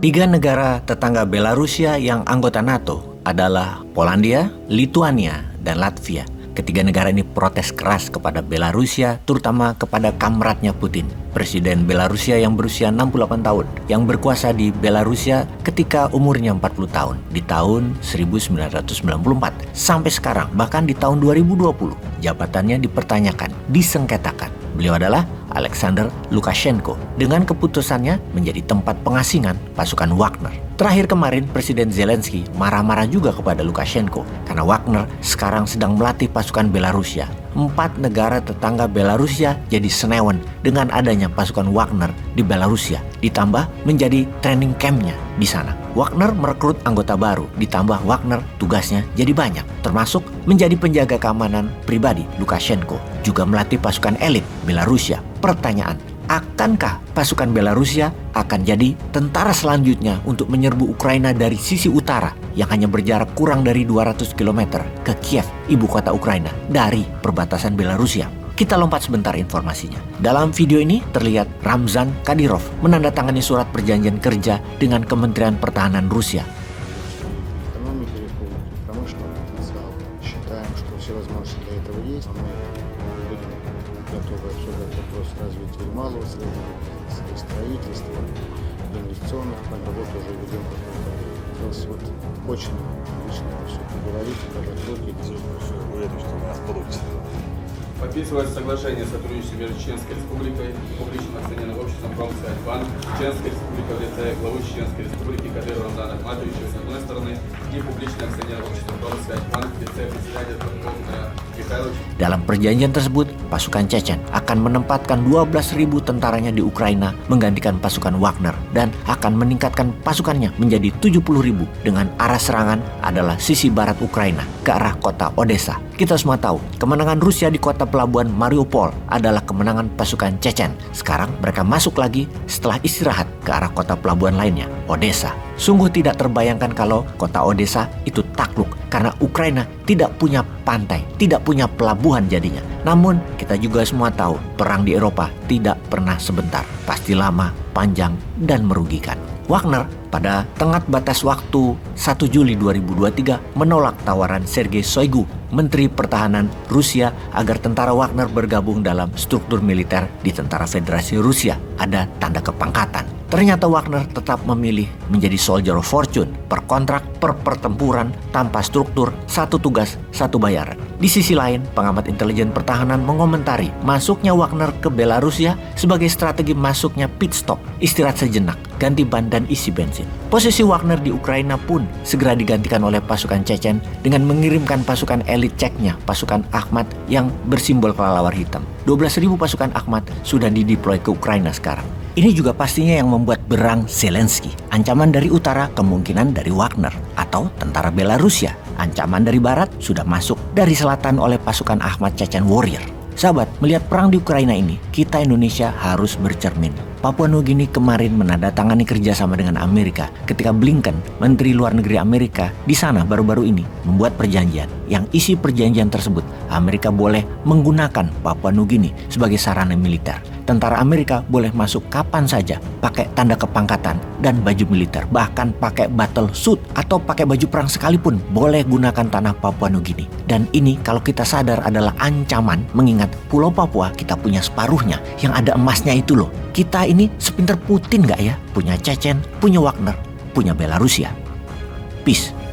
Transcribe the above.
Tiga negara tetangga Belarusia yang anggota NATO adalah Polandia, Lituania, dan Latvia. Ketiga negara ini protes keras kepada Belarusia, terutama kepada kamratnya Putin, Presiden Belarusia yang berusia 68 tahun, yang berkuasa di Belarusia ketika umurnya 40 tahun, di tahun 1994. Sampai sekarang, bahkan di tahun 2020, jabatannya dipertanyakan, disengketakan. Beliau adalah Alexander Lukashenko dengan keputusannya menjadi tempat pengasingan pasukan Wagner. Terakhir kemarin Presiden Zelensky marah-marah juga kepada Lukashenko karena Wagner sekarang sedang melatih pasukan Belarusia. 4 negara tetangga Belarusia jadi senewan dengan adanya pasukan Wagner di Belarusia, ditambah menjadi training campnya di sana. Wagner merekrut anggota baru, ditambah Wagner tugasnya jadi banyak, termasuk menjadi penjaga keamanan pribadi Lukashenko, juga melatih pasukan elit Belarusia. Pertanyaan, akankah pasukan Belarusia akan jadi tentara selanjutnya untuk menyerbu Ukraina dari sisi utara yang hanya berjarak kurang dari 200 km ke Kiev, ibu kota Ukraina, dari perbatasan Belarusia? Kita lompat sebentar informasinya. Dalam video ini terlihat Ramzan Kadyrov menandatangani surat perjanjian kerja dengan Kementerian Pertahanan Rusia. Готовы обсуждать вопрос развития малого, среднего строительства, инвестиционных работ уже ведем какой-то. Нас вот очень лично все поговорить, пожать руки. Уверен, что у нас получится. Подписывается соглашение о сотрудничестве между Чеченской Республикой, публичным акционерным обществом «Промсвязьбанк», Чеченской Республикой в лице главы Чеченской Республики Кадырова Рамзана Ахматовича с одной стороны и публичным акционерным обществом «Промсвязьбанк» в лице председателя Владимира Михайловича. Dalam perjanjian tersebut, pasukan Chechen akan menempatkan 12.000 tentaranya di Ukraina menggantikan pasukan Wagner dan akan meningkatkan pasukannya menjadi 70.000 dengan arah serangan adalah sisi barat Ukraina ke arah kota Odessa. Kita semua tahu, kemenangan Rusia di kota pelabuhan Mariupol adalah kemenangan pasukan Chechen. Sekarang mereka masuk lagi setelah istirahat ke arah kota pelabuhan lainnya, Odessa. Sungguh tidak terbayangkan kalau kota Odessa itu takluk karena Ukraina tidak punya pantai, tidak punya pelabuhan jadinya. Namun kita juga semua tahu perang di Eropa tidak pernah sebentar, pasti lama, panjang, dan merugikan. Wagner pada tenggat batas waktu 1 Juli 2023 menolak tawaran Sergei Shoigu, Menteri Pertahanan Rusia, agar tentara Wagner bergabung dalam struktur militer di Tentara Federasi Rusia. Ada tanda kepangkatan. Ternyata Wagner tetap memilih menjadi soldier of fortune, per kontrak, per pertempuran, tanpa struktur, satu tugas, satu bayaran. Di sisi lain, pengamat intelijen pertahanan mengomentari masuknya Wagner ke Belarusia sebagai strategi masuknya pit stop, istirahat sejenak, ganti ban dan isi bensin. Posisi Wagner di Ukraina pun segera digantikan oleh pasukan Chechen dengan mengirimkan pasukan elit Ceknya, pasukan Akhmat yang bersimbol kelelawar hitam. 12.000 pasukan Akhmat sudah dideploy ke Ukraina sekarang. Ini juga pastinya yang membuat berang Zelensky. Ancaman dari utara kemungkinan dari Wagner atau tentara Belarusia. Ancaman dari barat sudah masuk dari selatan oleh pasukan Akhmat Chechen Warrior. Sahabat, melihat perang di Ukraina ini, kita Indonesia harus bercermin. Papua Nugini kemarin menandatangani kerjasama dengan Amerika ketika Blinken, Menteri Luar Negeri Amerika, di sana baru-baru ini membuat perjanjian. Yang isi perjanjian tersebut, Amerika boleh menggunakan Papua Nugini sebagai sarana militer. Tentara Amerika boleh masuk kapan saja, pakai tanda kepangkatan dan baju militer, bahkan pakai battle suit atau pakai baju perang sekalipun boleh gunakan tanah Papua Nugini. Dan ini kalau kita sadar adalah ancaman, mengingat Pulau Papua kita punya separuhnya yang ada emasnya itu loh. Kita ini sepinter Putin nggak ya? Punya Chechen, punya Wagner, punya Belarusia. Peace.